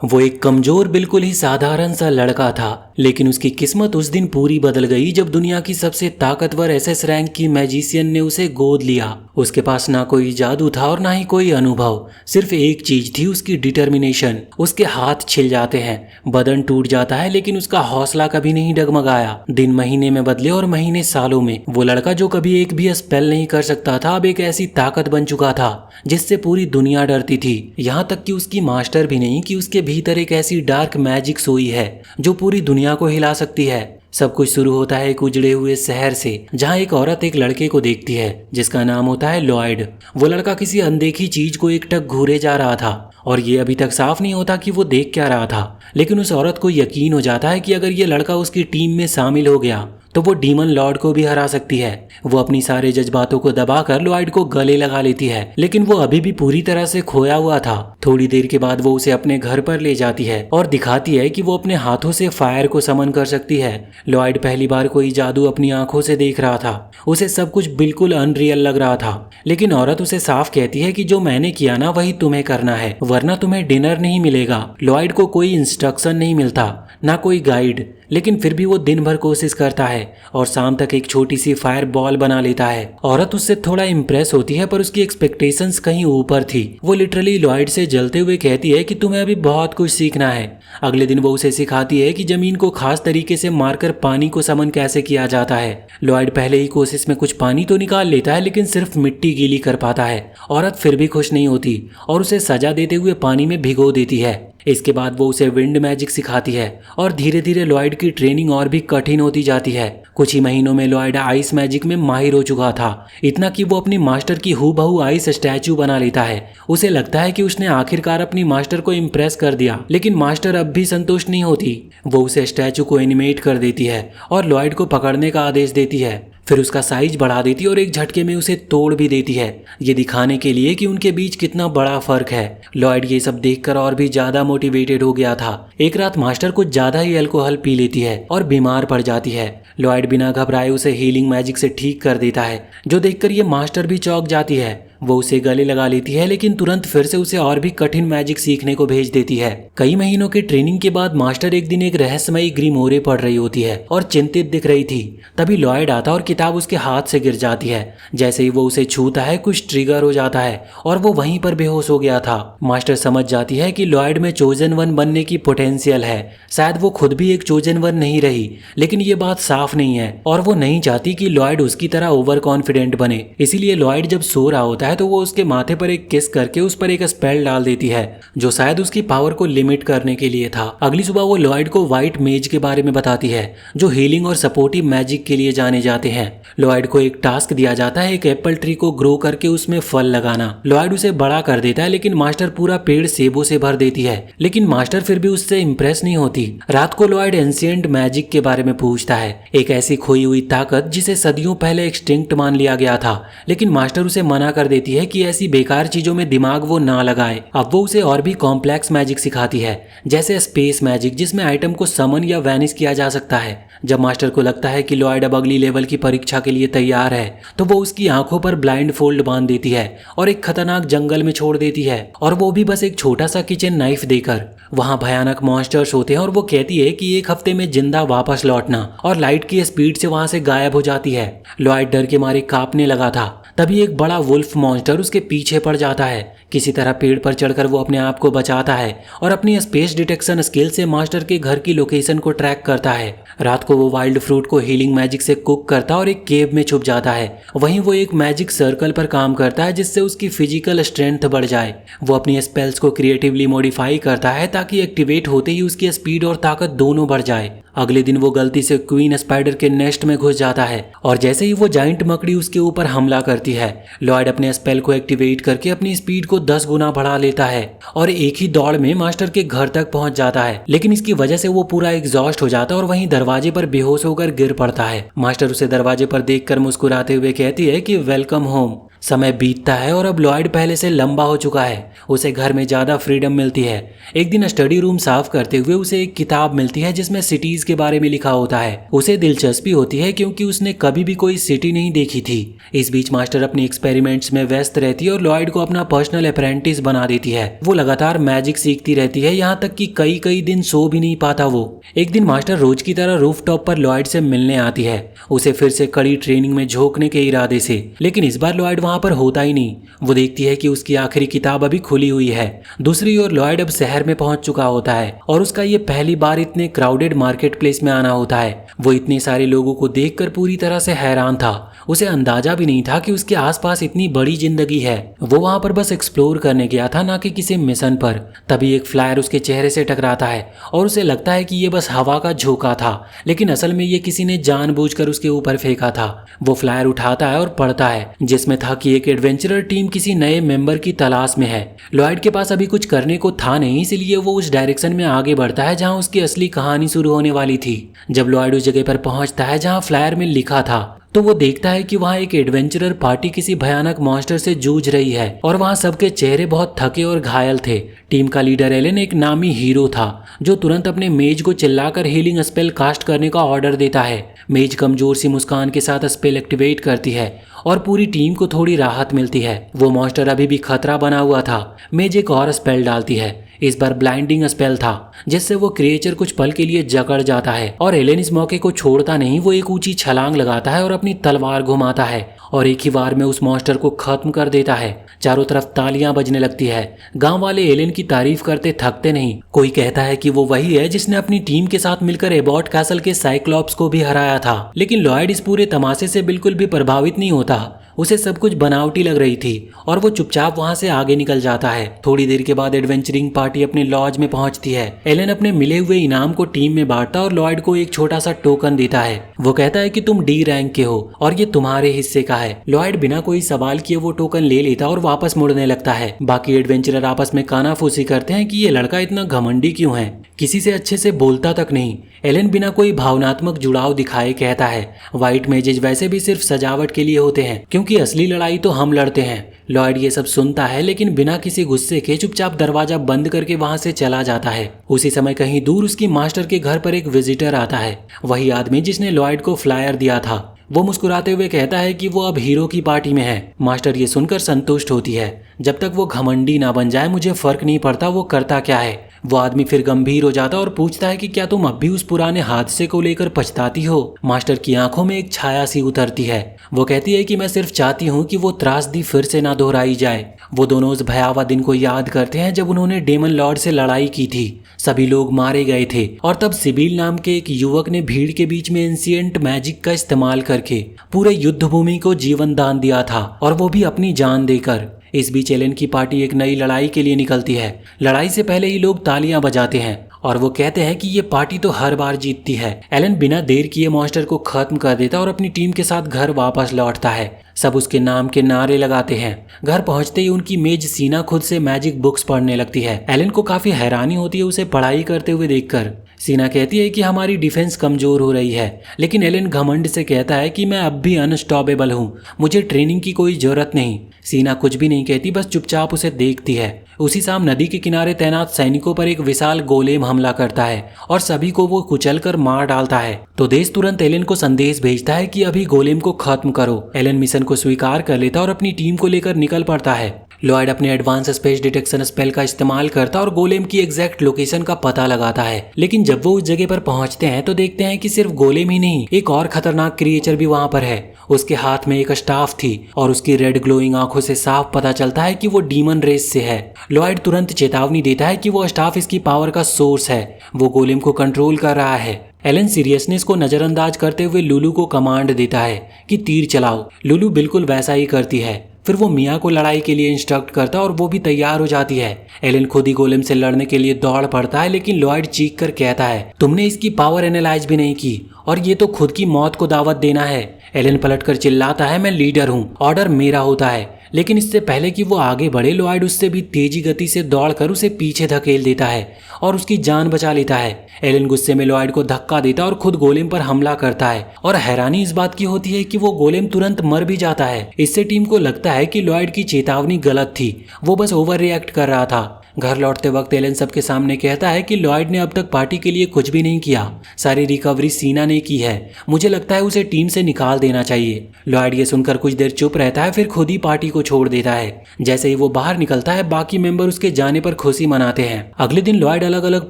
वो एक कमजोर बिल्कुल ही साधारण सा लड़का था, लेकिन उसकी किस्मत उस दिन पूरी बदल गई जब दुनिया की सबसे ताकतवर एसएस रैंक की मैजिशियन ने उसे गोद लिया। उसके पास ना कोई जादू था और ना ही कोई अनुभव, सिर्फ एक चीज थी, उसकी डिटर्मिनेशन। उसके हाथ छिल जाते हैं, बदन टूट जाता है, लेकिन उसका हौसला कभी नहीं डगमगाया। दिन महीने में बदले और महीने सालों में। वो लड़का जो कभी एक भी स्पेल नहीं कर सकता था, अब एक ऐसी ताकत बन चुका था जिससे पूरी दुनिया डरती थी। यहाँ तक कि उसकी मास्टर भी नहीं कि उसके भीतर एक ऐसी डार्क मैजिक सोई है जो पूरी दुनिया को हिला सकती है। सब कुछ शुरू होता है एक उजड़े हुए शहर से, जहाँ एक औरत एक लड़के को देखती है जिसका नाम होता है लॉयड। वो लड़का किसी अनदेखी चीज को एकटक घूरे जा रहा था और ये अभी तक साफ नहीं होता कि वो देख क्या रहा था, लेकिन उस औरत को यकीन हो जाता है कि अगर ये लड़का उसकी टीम में शामिल हो गया तो वो डीमन लॉर्ड को भी हरा सकती है। वो अपनी सारे जज्बातों को दबाकर लॉयड को गले लगा लेती है, लेकिन वो अभी भी पूरी तरह से खोया हुआ था। थोड़ी देर के बाद वो उसे अपने घर पर ले जाती है और दिखाती है कि वो अपने हाथों से फायर को समन कर सकती है। लॉयड पहली बार कोई जादू अपनी आंखों से देख रहा था। उसे सब कुछ बिल्कुल अनरियल लग रहा था, लेकिन औरत उसे साफ कहती है कि जो मैंने किया ना वही तुम्हें करना है, वरना तुम्हें डिनर नहीं मिलेगा। लॉयड को कोई इंस्ट्रक्शन नहीं मिलता, ना कोई गाइड, लेकिन फिर भी वो दिन भर कोशिश करता है और शाम तक एक छोटी सी फायर बॉल बना लेता है। औरत उससे थोड़ा इम्प्रेस होती है, पर उसकी एक्सपेक्टेशंस कहीं ऊपर थी। वो लिटरली लॉयड से जलते हुए कहती है कि तुम्हें अभी बहुत कुछ सीखना है। अगले दिन वो उसे सिखाती है कि जमीन को खास तरीके से मारकर पानी को समन कैसे किया जाता है। लॉयड पहले ही कोशिश में कुछ पानी तो निकाल लेता है, लेकिन सिर्फ मिट्टी गीली कर पाता है। औरत फिर भी खुश नहीं होती और उसे सजा देते हुए पानी में भिगो देती है। इसके बाद वो उसे विंड मैजिक सिखाती है और धीरे धीरे लॉयड की ट्रेनिंग और भी कठिन होती जाती है। कुछ ही महीनों में लॉयड आइस मैजिक में माहिर हो चुका था, इतना कि वो अपनी मास्टर की हूबहू आइस स्टैचू बना लेता है। उसे लगता है कि उसने आखिरकार अपनी मास्टर को इम्प्रेस कर दिया, लेकिन मास्टर अब भी संतुष्ट नहीं होती। वो उसे स्टैचू को एनिमेट कर देती है और लॉयड को पकड़ने का आदेश देती है। फिर उसका साइज बढ़ा देती है और एक झटके में उसे तोड़ भी देती है, ये दिखाने के लिए कि उनके बीच कितना बड़ा फर्क है। लॉयड ये सब देखकर और भी ज्यादा मोटिवेटेड हो गया था। एक रात मास्टर कुछ ज्यादा ही अल्कोहल पी लेती है और बीमार पड़ जाती है। लॉयड बिना घबराए उसे हीलिंग मैजिक से ठीक कर देता है, जो देखकर ये मास्टर भी चौंक जाती है। वो उसे गले लगा लेती है, लेकिन तुरंत फिर से उसे और भी कठिन मैजिक सीखने को भेज देती है। कई महीनों की ट्रेनिंग के बाद मास्टर एक दिन एक रहस्यमयी ग्रीमोरे पढ़ रही होती है और चिंतित दिख रही थी। तभी लॉयड आता और किताब उसके हाथ से गिर जाती है। जैसे ही वो उसे छूता है कुछ ट्रिगर हो जाता है और वो वहीं पर बेहोश हो गया था। मास्टर समझ जाती है कि लॉयड में चोजन वन बनने की पोटेंशियल है। शायद वो खुद भी एक चोजन वन नहीं रही, लेकिन ये बात साफ नहीं है और वो नहीं चाहती कि लॉयड उसकी तरह ओवर कॉन्फिडेंट बने। इसीलिए लॉयड जब सो रहा होता है तो वो उसके माथे पर एक किस करके उस पर एक स्पेल डाल देती है, जो शायद उसकी पावर को लिमिट करने के लिए था। अगली सुबह वो लॉयड को व्हाइट मेज के बारे में बताती है, जो हीलिंग और सपोर्टिव मैजिक के लिए जाने जाते हैं। लॉयड को एक टास्क दिया जाता है, एक एप्पल ट्री को ग्रो करके उसमें फल लगाना। लॉयड उसे बड़ा कर देता है, लेकिन मास्टर पूरा पेड़ सेबों से भर देती है। लेकिन मास्टर फिर भी उससे इम्प्रेस नहीं होती। रात को लॉयड एंशिएंट मैजिक के बारे में पूछता है, एक ऐसी खोई हुई ताकत जिसे सदियों पहले एक्सटिंक्ट मान लिया गया था, लेकिन मास्टर उसे मना कर देती है कि ऐसी बेकार चीजों में दिमाग वो ना लगाए। अब वो उसे और भी कॉम्प्लेक्स मैजिक सिखाती है, जैसे स्पेस मैजिक, जिसमें आइटम को समन या वैनिश किया जा सकता है। जब मास्टर को लगता है कि लॉयड अब अगली लेवल की परीक्षा के लिए तैयार है, तो वो उसकी आंखों पर ब्लाइंड फोल्ड बांध देती है और एक खतरनाक जंगल में छोड़ देती है, और वो भी बस एक छोटा सा किचन नाइफ देकर। वहाँ भयानक मॉन्स्टर्स होते हैं और वो कहती है कि एक हफ्ते में जिंदा वापस लौटना, और लाइट की स्पीड से वहां से गायब हो जाती है। लॉयड डर के मारे कांपने लगा था। तभी एक बड़ा वुल्फ मॉन्स्टर उसके पीछे पड़ जाता है। किसी तरह पेड़ पर चढ़कर वो अपने आप को बचाता है और अपनी स्पेस डिटेक्शन स्किल से मास्टर के घर की लोकेशन को ट्रैक करता है। रात को वो वाइल्ड फ्रूट को हीलिंग मैजिक से कुक करता और एक केव में छुप जाता है। वहीं वो एक मैजिक सर्कल पर काम करता है, जिससे उसकी फिजिकल स्ट्रेंथ बढ़ जाए। वो अपनी स्पेल्स को क्रिएटिवली मॉडिफाई करता है ताकि एक्टिवेट होते ही उसकी स्पीड और ताकत दोनों बढ़ जाए। अगले दिन वो गलती से क्वीन स्पाइडर के नेस्ट में घुस जाता है और जैसे ही वो जाइंट मकड़ी उसके ऊपर हमला करती है, लॉयड अपने स्पेल को एक्टिवेट करके अपनी स्पीड को 10 गुना बढ़ा लेता है और एक ही दौड़ में मास्टर के घर तक पहुंच जाता है। लेकिन इसकी वजह से वो पूरा एग्जॉस्ट हो जाता है और वहीं दरवाजे पर बेहोश होकर गिर पड़ता है। मास्टर उसे दरवाजे पर देखकर मुस्कुराते हुए कहती है कि वेलकम होम। समय बीतता है और अब लॉयड पहले से लंबा हो चुका है। उसे घर में ज़्यादा फ्रीडम मिलती है। एक दिन स्टडी रूम साफ करते हुए उसे एक किताब मिलती है जिसमें सिटीज़ के बारे में लिखा होता है। उसे दिलचस्पी होती है क्योंकि उसने कभी भी कोई सिटी नहीं देखी थी। इस बीच मास्टर अपने एक्सपेरिमेंट्स में व्यस्त रहती है और लॉयड को अपना पर्सनल अप्रेंटिस बना देती है। वो लगातार मैजिक सीखती रहती है, यहाँ तक कि कई कई दिन सो भी नहीं पाता वो। एक दिन मास्टर रोज की तरह रूफटॉप पर लॉयड से मिलने आती है, उसे फिर से कड़ी ट्रेनिंग में झोंकने के इरादे से। लेकिन इस बार लॉयड वहां पर होता ही नहीं। वो देखती है कि उसकी आखिरी किताब अभी खुली हुई है। दूसरी ओर लॉयड अब शहर में पहुंच चुका होता है और उसका ये पहली बार इतने क्राउडेड मार्केट प्लेस में आना होता है। वो इतने सारे लोगों को देखकर पूरी तरह से हैरान था। उसे अंदाजा भी नहीं था कि उसके आसपास इतनी बड़ी जिंदगी है। वो वहां पर बस एक्सप्लोर करने गया था, ना कि किसी मिशन पर। तभी एक फ्लायर उसके चेहरे से टकराता है और उसे लगता है कि ये बस हवा का झोंका था, लेकिन असल में ये किसी ने जानबूझकर उसके ऊपर फेंका था। वो फ्लायर उठाता है और पढ़ता है, जिसमें था कि एक एडवेंचरर टीम किसी नए मेंबर की तलाश में है। लॉयड के पास अभी कुछ करने को था नहीं, इसलिए वो उस डायरेक्शन में आगे बढ़ता है जहां उसकी असली कहानी शुरू होने वाली थी। जब लॉयड उस जगह पर पहुंचता है जहां फ्लायर में लिखा था, तो वो देखता है कि वहाँ एक एडवेंचरर पार्टी किसी भयानक मॉन्स्टर से जूझ रही है और वहाँ सबके चेहरे बहुत थके और घायल थे। टीम का लीडर एलन एक नामी हीरो था जो तुरंत अपने मेज को चिल्लाकर हीलिंग स्पेल कास्ट करने का ऑर्डर देता है। मेज कमजोर सी मुस्कान के साथ स्पेल एक्टिवेट करती है और पूरी टीम को थोड़ी राहत मिलती है। वो मॉन्स्टर अभी भी खतरा बना हुआ था। मेज एक और स्पेल डालती है, इस बार ब्लाइंडिंग स्पेल था, जिससे वो क्रिएचर कुछ पल के लिए जकड़ जाता है और एलेन इस मौके को छोड़ता नहीं। वो एक ऊंची छलांग लगाता है और अपनी तलवार घुमाता है और एक ही बार में उस मॉन्स्टर को खत्म कर देता है। चारों तरफ तालियां बजने लगती है। गांव वाले एलेन की तारीफ करते थकते नहीं। कोई कहता है कि वो वही है जिसने अपनी टीम के साथ मिलकर एबॉट कैसल के साइक्लॉप्स को भी हराया था। लेकिन लॉयड इस पूरे तमाशे से बिल्कुल भी प्रभावित नहीं होता। उसे सब कुछ बनावटी लग रही थी और वो चुपचाप वहां से आगे निकल जाता है। थोड़ी देर के बाद एडवेंचरिंग पार्टी अपने लॉज में पहुंचती है। एलन अपने मिले हुए इनाम को टीम में बांटता और लॉयड को एक छोटा सा टोकन देता है। वो कहता है कि तुम डी रैंक के हो और ये तुम्हारे हिस्से का है। लॉयड बिना कोई सवाल किए वो टोकन ले लेता और वापस मुड़ने लगता है। बाकी एडवेंचरर आपस में कानाफूसी करते हैं कि ये लड़का इतना घमंडी क्यों है, किसी से अच्छे से बोलता तक नहीं। एलन बिना कोई भावनात्मक जुड़ाव दिखाए कहता है, व्हाइट मेजेज वैसे भी सिर्फ सजावट के लिए होते हैं, क्योंकि असली लड़ाई तो हम लड़ते हैं। लॉयड ये सब सुनता है लेकिन बिना किसी गुस्से के चुपचाप दरवाजा बंद करके वहां से चला जाता है। उसी समय कहीं दूर उसकी मास्टर के घर पर एक विजिटर आता है, वही आदमी जिसने लॉयड को फ्लायर दिया था। वो मुस्कुराते हुए कहता है कि वो अब हीरो की पार्टी में है। मास्टर ये सुनकर संतुष्ट होती है, जब तक वो घमंडी ना बन जाए मुझे फर्क नहीं पड़ता वो करता क्या है। वो आदमी फिर गंभीर हो जाता और पूछता है कि क्या तुम अब भी उस पुराने हादसे को लेकर पछताती हो। मास्टर की आंखों में एक छाया सी उतरती है। वो कहती है कि मैं सिर्फ चाहती हूँ कि वो त्रासदी फिर से ना दोहराई जाए। वो दोनों उस भयावह दिन को याद करते हैं जब उन्होंने डेमन लॉर्ड से लड़ाई की थी। सभी लोग मारे गए थे और तब सिबिल नाम के एक युवक ने भीड़ के बीच में एंशिएंट मैजिक का इस्तेमाल करके पूरे युद्ध भूमि को जीवन दान दिया था, और वो भी अपनी जान देकर। इस बीच एलन की पार्टी एक नई लड़ाई के लिए निकलती है। लड़ाई से पहले ही लोग तालियां बजाते हैं और वो कहते हैं कि ये पार्टी तो हर बार जीतती है। एलन बिना देर किए मॉन्स्टर को खत्म कर देता और अपनी टीम के साथ घर वापस लौटता है। सब उसके नाम के नारे लगाते हैं। घर पहुंचते ही उनकी मेज सीना खुद से मैजिक बुक्स पढ़ने लगती है। एलन को काफी हैरानी होती है उसे पढ़ाई करते हुए देखकर। सीना कहती है कि हमारी डिफेंस कमजोर हो रही है, लेकिन एलन घमंड से कहता है कि मैं अब भी अनस्टॉपेबल हूँ, मुझे ट्रेनिंग की कोई जरूरत नहीं। सीना कुछ भी नहीं कहती, बस चुपचाप उसे देखती है। उसी शाम नदी के किनारे तैनात सैनिकों पर एक विशाल गोलेम हमला करता है और सभी को वो कुचलकर मार डालता है। तो देश तुरंत एलन को संदेश भेजता है कि अभी गोलेम को खत्म करो। एलन मिशन को स्वीकार कर लेता और अपनी टीम को लेकर निकल पड़ता है। लॉयड अपने एडवांस स्पेस डिटेक्शन स्पेल का इस्तेमाल करता और गोलेम की एग्जैक्ट लोकेशन का पता लगाता है। लेकिन जब वो उस जगह पर पहुंचते हैं तो देखते हैं कि सिर्फ गोलेम ही नहीं, एक और खतरनाक क्रिएचर भी वहां पर है। उसके हाथ में एक स्टाफ थी और उसकी रेड ग्लोइंग आंखों से साफ पता चलता है कि वो डीमन रेस से है। लॉयड तुरंत चेतावनी देता है कि वो स्टाफ इसकी पावर का सोर्स है, वो गोलेम को कंट्रोल कर रहा है। एलन सीरियसनेस को नजरअंदाज करते हुए लुलू को कमांड देता है कि तीर चलाओ। लुलू बिल्कुल वैसा ही करती है। फिर वो मिया को लड़ाई के लिए इंस्ट्रक्ट करता और वो भी तैयार हो जाती है। एलन खुद ही गोलेम से लड़ने के लिए दौड़ पड़ता है, लेकिन लॉयड चीख कर कहता है, तुमने इसकी पावर एनालाइज भी नहीं की और ये तो खुद की मौत को दावत देना है। एलन पलटकर चिल्लाता है, मैं लीडर हूँ, ऑर्डर मेरा होता है। लेकिन इससे पहले कि वो आगे बढ़े लॉयड उससे भी तेजी गति से दौड़कर उसे पीछे धकेल देता है और उसकी जान बचा लेता है। एलन गुस्से में लॉयड को धक्का देता और खुद गोलेम पर हमला करता है और हैरानी इस बात की होती है कि वो गोलेम तुरंत मर भी जाता है। इससे टीम को लगता है कि लॉयड की चेतावनी गलत थी, वो बस ओवर रिएक्ट कर रहा था। घर लौटते वक्त एलन सबके सामने कहता है कि लॉयड ने अब तक पार्टी के लिए कुछ भी नहीं किया, सारी रिकवरी सीना ने की है, मुझे लगता है उसे टीम से निकाल देना चाहिए। लॉयड ये सुनकर कुछ देर चुप रहता है, फिर खुद ही पार्टी को छोड़ देता है। जैसे ही वो बाहर निकलता है बाकी मेंबर उसके जाने पर खुशी मनाते हैं। अगले दिन लॉयड अलग अलग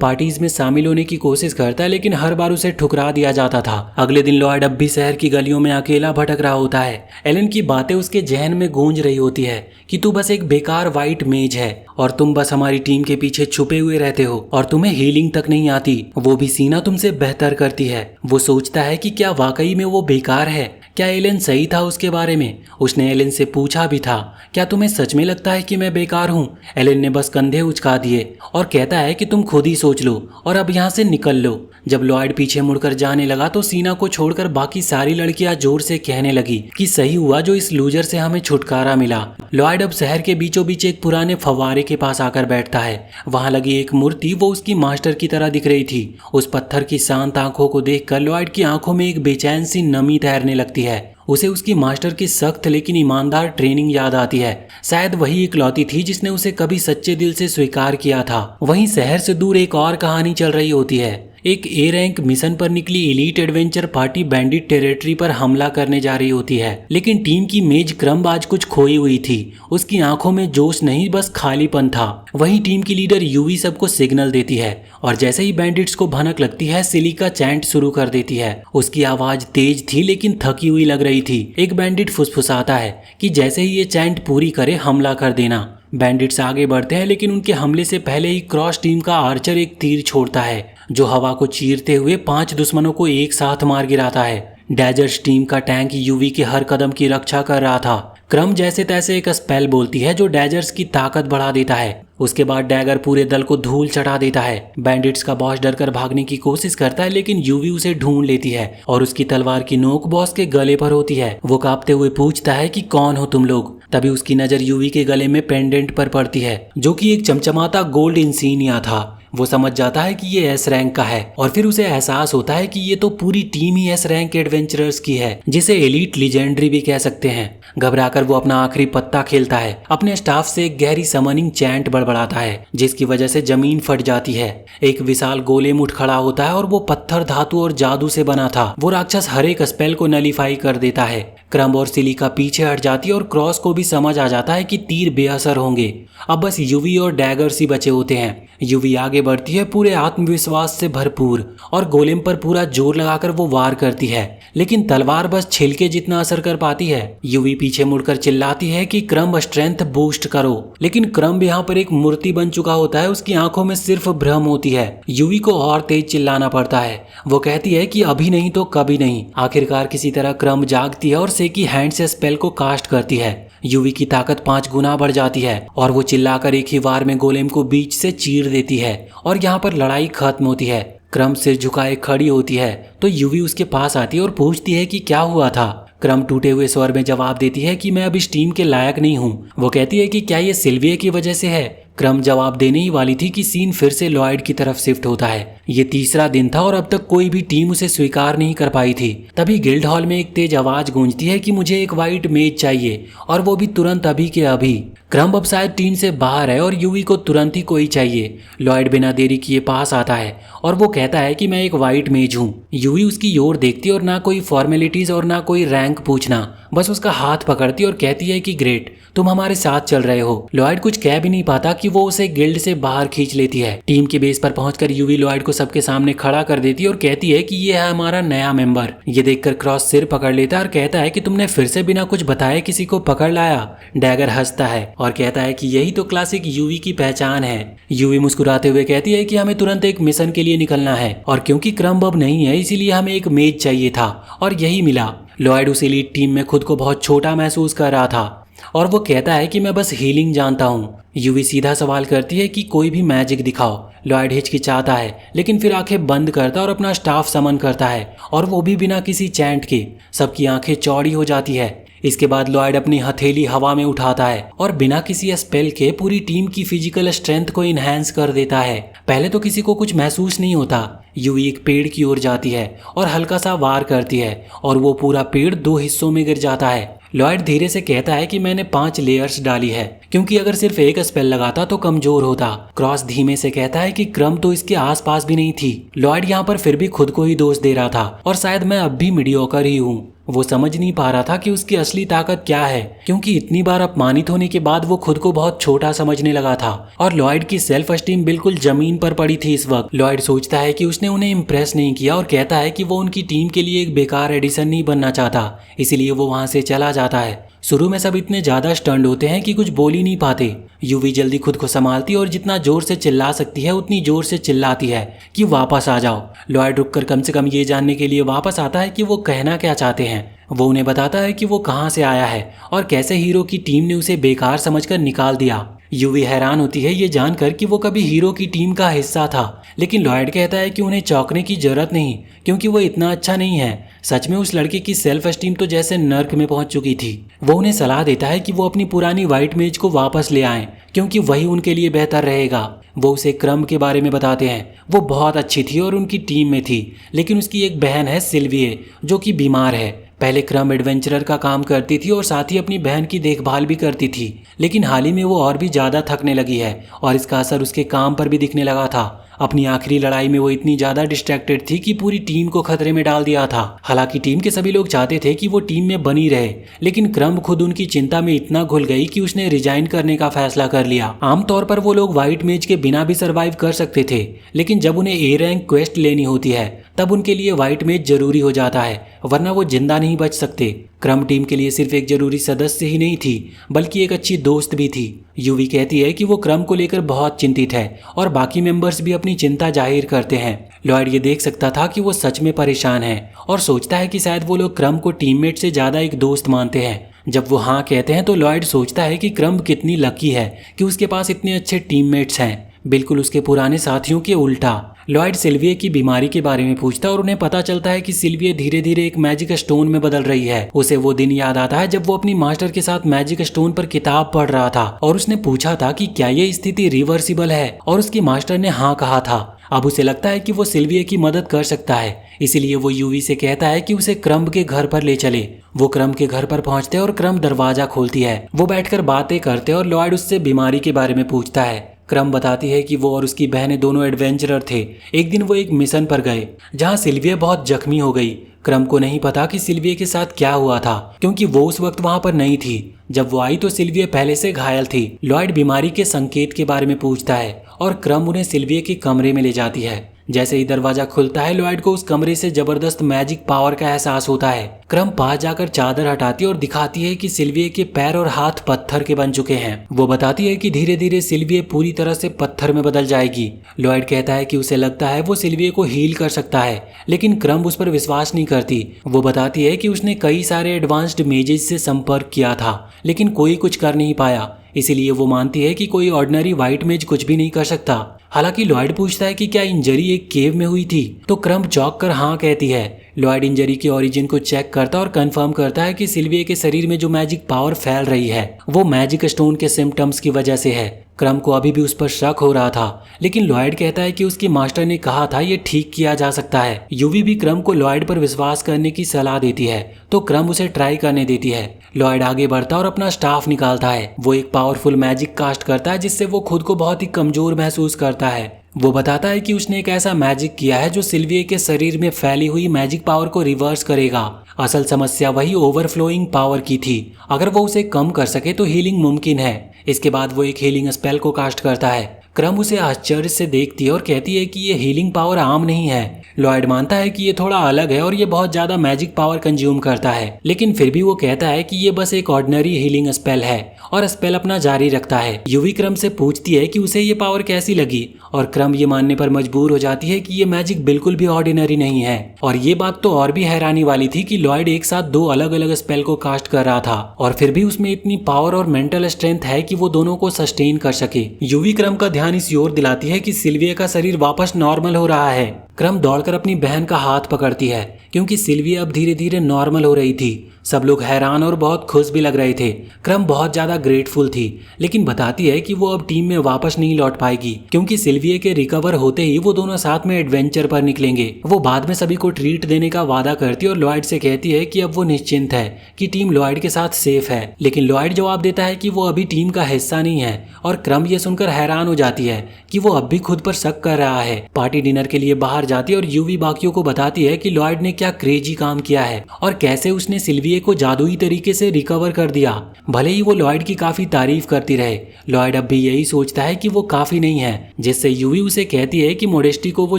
पार्टीज में शामिल होने की कोशिश करता है, लेकिन हर बार उसे ठुकरा दिया जाता था। अगले दिन लॉयड अब भी शहर की गलियों में अकेला भटक रहा होता है। एलन की बातें उसके जहन में गूंज रही होती है कि तू बस एक बेकार व्हाइट मेज है और तुम बस हमारी टीम के पीछे छुपे हुए रहते हो और तुम्हें हीलिंग तक नहीं आती, वो भी सीना तुमसे बेहतर करती है। वो सोचता है कि क्या वाकई में वो बेकार है, क्या एलन सही था उसके बारे में। उसने एलन से पूछा भी था, क्या तुम्हें सच में लगता है कि मैं बेकार हूँ। एलन ने बस कंधे उचका दिए और कहता है कि तुम खुद ही सोच लो और अब यहाँ से निकल लो। जब लॉयड पीछे मुड़कर जाने लगा तो सीना को छोड़कर बाकी सारी लड़कियां जोर से कहने लगी कि सही हुआ जो इस लूजर से हमें छुटकारा मिला। लॉयड अब शहर के बीचों बीच एक पुराने फव्वारे के पास आकर बैठता है। वहां लगी एक मूर्ति वो उसकी मास्टर की तरह दिख रही थी। उस पत्थर की शांत आंखों को देखकर लॉयड की आंखों में एक बेचैन सी नमी तैरने लगती है। उसे उसकी मास्टर की सख्त लेकिन ईमानदार ट्रेनिंग याद आती है। शायद वही इकलौती थी जिसने उसे कभी सच्चे दिल से स्वीकार किया था। वहीं शहर से दूर एक और कहानी चल रही होती है। एक ए रैंक मिशन पर निकली elite adventure party bandit territory पर हमला करने जा रही होती है, लेकिन टीम की मेज क्रम्ब आज कुछ खोई हुई थी। उसकी आंखों में जोश नहीं बस खालीपन था। वहीं टीम की लीडर यूवी सबको सिग्नल देती है और जैसे ही बैंडिट्स को भनक लगती है सिलिका चैंट शुरू कर देती है। उसकी आवाज तेज थी लेकिन थकी हुई लग रही थी। एक बैंडिट फुसफुसाता है कि जैसे ही ये चैंट पूरी करे हमला कर देना। बैंडिट्स आगे बढ़ते हैं लेकिन उनके हमले से पहले ही क्रॉस टीम का आर्चर एक तीर छोड़ता है जो हवा को चीरते हुए 5 दुश्मनों को एक साथ मार गिराता है। डैजर्स टीम का टैंक यूवी के हर कदम की रक्षा कर रहा था। क्रम जैसे तैसे एक स्पेल बोलती है जो डैजर्स की ताकत बढ़ा देता है। उसके बाद डैगर पूरे दल को धूल चढ़ा देता है। बैंडिट्स का बॉस डरकर भागने की कोशिश करता है लेकिन यूवी उसे ढूंढ लेती है और उसकी तलवार की नोक बॉस के गले पर होती है। वो कांपते हुए पूछता है कि कौन हो तुम लोग। तभी उसकी नजर यूवी के गले में पेंडेंट पर पड़ती है जो कि एक चमचमाता गोल्ड इंसिग्निया था। वो समझ जाता है कि ये एस रैंक का है और फिर उसे एहसास होता है कि ये तो पूरी टीम ही एस रैंक एडवेंचरर्स की है, जिसे एलीट लीजेंडरी भी कह सकते हैं। घबराकर वो अपना आखिरी पत्ता खेलता है। अपने स्टाफ से एक गहरी समनिंग चैंट बड़बड़ाता है जिसकी वजह से जमीन फट जाती है। एक विशाल गोलेम उठ खड़ा होता है और वो पत्थर, धातु और जादू से बना था। वो राक्षस हर एक स्पेल को नलीफाई कर देता है। क्रम्ब और सिलिका पीछे हट जाती है और क्रॉस को भी समझ आ जाता है कि तीर बेअसर होंगे। अब बस यूवी और डैगर्स ही बचे होते हैं। यूवी आगे बढ़ती है पूरे आत्मविश्वास से भरपूर और गोलेम पर पूरा जोर लगाकर वो वार करती है, लेकिन तलवार बस छिलके जितना असर कर पाती है। यूवी पीछे मुड़कर चिल्लाती है कि क्रम्ब स्ट्रेंथ बूस्ट करो, लेकिन क्रम्ब यहाँ पर एक मूर्ति बन चुका होता है। उसकी आंखों में सिर्फ भ्रम होती है। यूवी को और तेज चिल्लाना पड़ता है। वो कहती है कि अभी नहीं तो कभी नहीं। आखिरकार किसी तरह क्रम्ब जागती है और सेकी हैंड से स्पेल को कास्ट करती है। यूवी की ताकत 5 गुना बढ़ जाती है और वो चिल्लाकर एक ही वार में गोलेम को बीच से चीर देती है और यहाँ पर लड़ाई खत्म होती है। क्रम सिर झुकाए खड़ी होती है तो यूवी उसके पास आती है और पूछती है कि क्या हुआ था। क्रम टूटे हुए स्वर में जवाब देती है कि मैं अब इस टीम के लायक नहीं हूँ। वो कहती है कि क्या ये सिल्विया की वजह से है। क्रम जवाब देने ही वाली थी कि सीन फिर से लॉयड की तरफ शिफ्ट होता है। ये तीसरा दिन था और अब तक कोई भी टीम उसे स्वीकार नहीं कर पाई थी। तभी गिल्ड हॉल में एक तेज आवाज गूंजती है कि मुझे एक वाइट मेज चाहिए और वो भी तुरंत अभी के अभी। क्रम अब शायद टीम से बाहर है और यूवी को तुरंत ही कोई चाहिए। लॉयड बिना देरी किए पास आता है और वो कहता है कि मैं एक वाइट मेज हूँ। यूवी उसकी ओर देखती और ना कोई फॉर्मेलिटीज और ना कोई रैंक पूछना, बस उसका हाथ पकड़ती और कहती है कि ग्रेट, तुम हमारे साथ चल रहे हो। लॉयड कुछ कह भी नहीं पाता कि वो उसे गिल्ड से बाहर खींच लेती है। टीम के बेस पर पहुंचकर यूवी लॉयड को सबके सामने खड़ा कर देती है और कहती है कि ये है हमारा नया मेंबर। ये देखकर क्रॉस सिर पकड़ लेता है और कहता है कि तुमने फिर से बिना कुछ बताए किसी को पकड़ लाया। डैगर हंसता है और कहता है कि यही तो क्लासिक यूवी की पहचान है। यूवी मुस्कुराते हुए कहती है कि हमें तुरंत एक मिशन के लिए निकलना है और क्योंकि क्रम्ब अब नहीं है इसीलिए हमें एक मेज चाहिए था और यही मिला। लॉयड उस एलीट टीम में खुद को बहुत छोटा महसूस कर रहा था और वो कहता है कि मैं बस हीलिंग जानता हूँ। यूवी सीधा सवाल करती है कि कोई भी मैजिक दिखाओ। लॉयड हिचकिचाता है लेकिन फिर आंखें बंद करता है और अपना स्टाफ समन करता है और वो भी बिना किसी चैंट के। सबकी आंखें चौड़ी हो जाती है। इसके बाद लॉयड अपनी हथेली हवा में उठाता है और बिना किसी स्पेल के पूरी टीम की फिजिकल स्ट्रेंथ को इनहेंस कर देता है। पहले तो किसी को कुछ महसूस नहीं होता। यूवी एक पेड़ की ओर जाती है और हल्का सा वार करती है और वो पूरा पेड़ 2 हिस्सों में गिर जाता है। लॉयड धीरे से कहता है कि मैंने 5 लेयर्स डाली है, क्योंकि अगर सिर्फ एक स्पेल लगाता तो कमजोर होता। क्रॉस धीमे से कहता है कि क्रम तो इसके आसपास भी नहीं थी। लॉयड यहाँ पर फिर भी खुद को ही दोष दे रहा था और शायद मैं अब भी मीडियोकर ही हूँ। वो समझ नहीं पा रहा था कि उसकी असली ताकत क्या है, क्योंकि इतनी बार अपमानित होने के बाद वो खुद को बहुत छोटा समझने लगा था और लॉयड की सेल्फ एस्टीम बिल्कुल जमीन पर पड़ी थी इस वक्त। लॉयड सोचता है कि उसने उन्हें इम्प्रेस नहीं किया और कहता है कि वो उनकी टीम के लिए एक बेकार एडिशन नहीं बनना चाहता, इसीलिए वो वहां से चला जाता है। शुरू में सब इतने ज्यादा स्टंड होते हैं कि कुछ बोल ही नहीं पाते। यूवी जल्दी खुद को संभालती है और जितना जोर से चिल्ला सकती है उतनी जोर से चिल्लाती है कि वापस आ जाओ। लॉयड रुककर कम से कम ये जानने के लिए वापस आता है कि वो कहना क्या चाहते हैं। वो उन्हें बताता है कि वो कहाँ से आया है और कैसे हीरो की टीम ने उसे बेकार समझकर निकाल दिया। यूवी हैरान होती है ये जानकर कि वो कभी हीरो की टीम का हिस्सा था, लेकिन लॉयड कहता है कि उन्हें चौंकने की जरूरत नहीं, क्योंकि वो इतना अच्छा नहीं है। सच में उस लड़के की सेल्फ एस्टीम तो जैसे नर्क में पहुंच चुकी थी। वो उन्हें सलाह देता है कि वो अपनी पुरानी व्हाइट मेज को वापस ले आएं, क्योंकि वही उनके लिए बेहतर रहेगा। वो उसे क्रम के बारे में बताते हैं। वो बहुत अच्छी थी और उनकी टीम में थी, लेकिन उसकी एक बहन है सिल्विए, जो कि बीमार है। पहले क्रम एडवेंचरर का काम करती थी और साथ ही अपनी बहन की देखभाल भी करती थी, लेकिन हाल ही में वो और भी ज़्यादा थकने लगी है और इसका असर उसके काम पर भी दिखने लगा था। अपनी आखिरी लड़ाई में वो इतनी ज़्यादा डिस्ट्रैक्टेड थी कि पूरी टीम को खतरे में डाल दिया था। हालांकि टीम के सभी लोग चाहते थे कि वो टीम में बनी रहे, लेकिन क्रम खुद उनकी चिंता में इतना घुल गई कि उसने रिजाइन करने का फैसला कर लिया। आमतौर पर वो लोग व्हाइट मेज के बिना भी सर्वाइव कर सकते थे, लेकिन जब उन्हें ए रैंक क्वेस्ट लेनी होती है तब उनके लिए व्हाइट मेज जरूरी हो जाता है, वरना वो जिंदा नहीं बच सकते। क्रम टीम के लिए सिर्फ एक जरूरी सदस्य ही नहीं थी, बल्कि एक अच्छी दोस्त भी थी। यूवी कहती है कि वो क्रम को लेकर बहुत चिंतित है और बाकी मेंबर्स भी अपनी चिंता जाहिर करते हैं। लॉयड ये देख सकता था कि वो सच में परेशान है और सोचता है कि शायद वो लोग क्रम को टीममेट से ज्यादा एक दोस्त मानते हैं। जब वो हाँ कहते हैं तो लॉयड सोचता है कि क्रम कितनी लकी है कि उसके पास इतने अच्छे टीममेट्स हैं, बिल्कुल उसके पुराने साथियों के उल्टा। लॉयड सिल्विया की बीमारी के बारे में पूछता है और उन्हें पता चलता है कि सिल्विया धीरे धीरे एक मैजिक स्टोन में बदल रही है। उसे वो दिन याद आता है जब वो अपनी मास्टर के साथ मैजिक स्टोन पर किताब पढ़ रहा था और उसने पूछा था कि क्या ये स्थिति रिवर्सिबल है, और उसकी मास्टर ने हाँ कहा था। अब उसे लगता है कि वो सिल्विया की मदद कर सकता है, इसीलिए वो यूवी से कहता है कि उसे क्रम के घर पर ले चले। वो क्रम के घर पर पहुंचते हैं और क्रम दरवाजा खोलती है। वो बैठकर बातें करते हैं और लॉयड उससे बीमारी के बारे में पूछता है। क्रम बताती है कि वो और उसकी बहनें दोनों एडवेंचरर थे। एक दिन वो एक मिशन पर गए जहां सिल्विया बहुत जख्मी हो गई। क्रम को नहीं पता कि सिल्विया के साथ क्या हुआ था, क्योंकि वो उस वक्त वहां पर नहीं थी। जब वो आई तो सिल्विया पहले से घायल थी। लॉयड बीमारी के संकेत के बारे में पूछता है और क्रम उन्हें सिल्विया के कमरे में ले जाती है। जैसे ही दरवाजा खुलता है लॉयड को उस कमरे से जबरदस्त मैजिक पावर का एहसास होता है। क्रम पास जाकर चादर हटाती है और दिखाती है कि सिल्विया के पैर और हाथ पत्थर के बन चुके हैं। वो बताती है कि धीरे धीरे सिल्विया पूरी तरह से पत्थर में बदल जाएगी। लॉयड कहता है कि उसे लगता है वो सिल्विया को हील कर सकता है, लेकिन क्रम उस पर विश्वास नहीं करती। वो बताती है कि उसने कई सारे एडवांस्ड मेजेस से संपर्क किया था, लेकिन कोई कुछ कर नहीं पाया। इसीलिए वो मानती है कि कोई ऑर्डिनरी व्हाइट मेज कुछ भी नहीं कर सकता। हालांकि लॉयड पूछता है कि क्या इंजरी एक केव में हुई थी, तो क्रम चौंक कर हाँ कहती है। लॉयड इंजरी के ओरिजिन को चेक करता और कंफर्म करता है कि सिल्विया के शरीर में जो मैजिक पावर फैल रही है वो मैजिक स्टोन के सिम्टम्स की वजह से है। क्रम को अभी भी उस पर शक हो रहा था, लेकिन लॉयड कहता है कि उसके मास्टर ने कहा था ये ठीक किया जा सकता है। यूवी भी क्रम को लॉयड पर विश्वास करने की सलाह देती है, तो क्रम उसे ट्राई करने देती है। लॉयड आगे बढ़ता और अपना स्टाफ निकालता है। वो एक पावरफुल मैजिक कास्ट करता है जिससे वो खुद को बहुत ही कमजोर महसूस करता है। वो बताता है कि उसने एक ऐसा मैजिक किया है जो सिल्विया के शरीर में फैली हुई मैजिक पावर को रिवर्स करेगा। असल समस्या वही ओवरफ्लोइंग पावर की थी। अगर वो उसे कम कर सके तो हीलिंग मुमकिन है। इसके बाद वो एक हीलिंग स्पेल को कास्ट करता है। क्रम उसे आश्चर्य से देखती है और कहती है कि ये हीलिंग पावर आम नहीं है। लॉयड मानता है कि ये थोड़ा अलग है और ये बहुत ज्यादा मैजिक पावर कंज्यूम करता है, लेकिन फिर भी वो कहता है कि ये बस एक ऑर्डिनरी हीलिंग स्पेल है और स्पेल अपना जारी रखता है। यूवी क्रम से पूछती है कि उसे ये पावर कैसी लगी, और क्रम ये मानने पर मजबूर हो जाती है कि ये मैजिक बिल्कुल भी ऑर्डिनरी नहीं है। और ये बात तो और भी हैरानी वाली थी कि लॉयड एक साथ 2 अलग अलग स्पेल को कास्ट कर रहा था और फिर भी उसमें इतनी पावर और मेंटल स्ट्रेंथ है कि वो दोनों को सस्टेन कर सके। यूवी क्रम का ध्यान ध्यान इस ओर दिलाती है कि सिल्विया का शरीर वापस नॉर्मल हो रहा है। क्रम दौड़कर अपनी बहन का हाथ पकड़ती है क्योंकि सिल्विया अब धीरे धीरे नॉर्मल हो रही थी। सब लोग हैरान और बहुत खुश भी लग रहे थे। क्रम बहुत ज्यादा ग्रेटफुल थी, लेकिन बताती है कि वो अब टीम में वापस नहीं लौट पाएगी क्योंकि सिल्विया के रिकवर होते ही वो दोनों साथ में एडवेंचर पर निकलेंगे। वो बाद में सभी को ट्रीट देने का वादा करती है और लॉयड से कहती है कि अब वो निश्चिंत है कि टीम लॉयड के साथ सेफ है। लेकिन लॉयड जवाब देता है कि वो अभी टीम का हिस्सा नहीं है और क्रम ये सुनकर हैरान हो जाती है कि वो अब भी खुद पर शक कर रहा है। पार्टी डिनर के लिए बाहर जाती है और यूवी बाकियों को बताती है कि लॉयड ने क्या क्रेजी काम किया है और कैसे उसने सिल्विया को जादुई तरीके से रिकवर कर दिया। भले ही वो लॉयड की काफी तारीफ करती रहे, लॉयड अब भी यही सोचता है कि वो काफी नहीं है, जिससे यूवी उसे कहती है कि मोडेस्टी को वो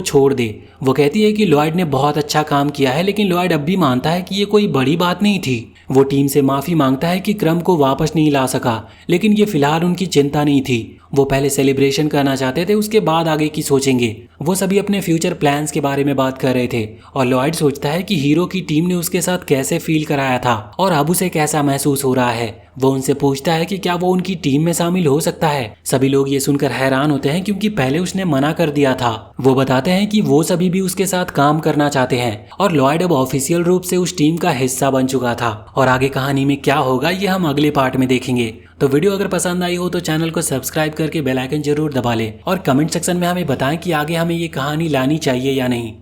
छोड़ दे। वो कहती है कि लॉयड ने बहुत अच्छा काम किया है, लेकिन लॉयड अब भी मानता है कि ये कोई बड़ी बात नहीं थी। वो टीम से माफी मांगता है कि क्रम को वापस नहीं ला सका, लेकिन ये फिलहाल उनकी चिंता नहीं थी। वो पहले सेलिब्रेशन करना चाहते थे, उसके बाद आगे की सोचेंगे। वो सभी अपने फ्यूचर प्लान्स के बारे में बात कर रहे थे और लॉयड सोचता है कि हीरो की टीम ने उसके साथ कैसे फील कराया था और अब उसे कैसा महसूस हो रहा है। वो उनसे पूछता है कि क्या वो उनकी टीम में शामिल हो सकता है। सभी लोग ये सुनकर हैरान होते हैं क्योंकि पहले उसने मना कर दिया था। वो बताते हैं कि वो सभी भी उसके साथ काम करना चाहते हैं और लॉयड अब ऑफिशियल रूप से उस टीम का हिस्सा बन चुका था। और आगे कहानी में क्या होगा ये हम अगले पार्ट में देखेंगे। तो वीडियो अगर पसंद आई हो तो चैनल को सब्सक्राइब करके बेल आइकन जरूर दबा लें और कमेंट सेक्शन में हमें बताएं कि आगे हमें ये कहानी लानी चाहिए या नहीं।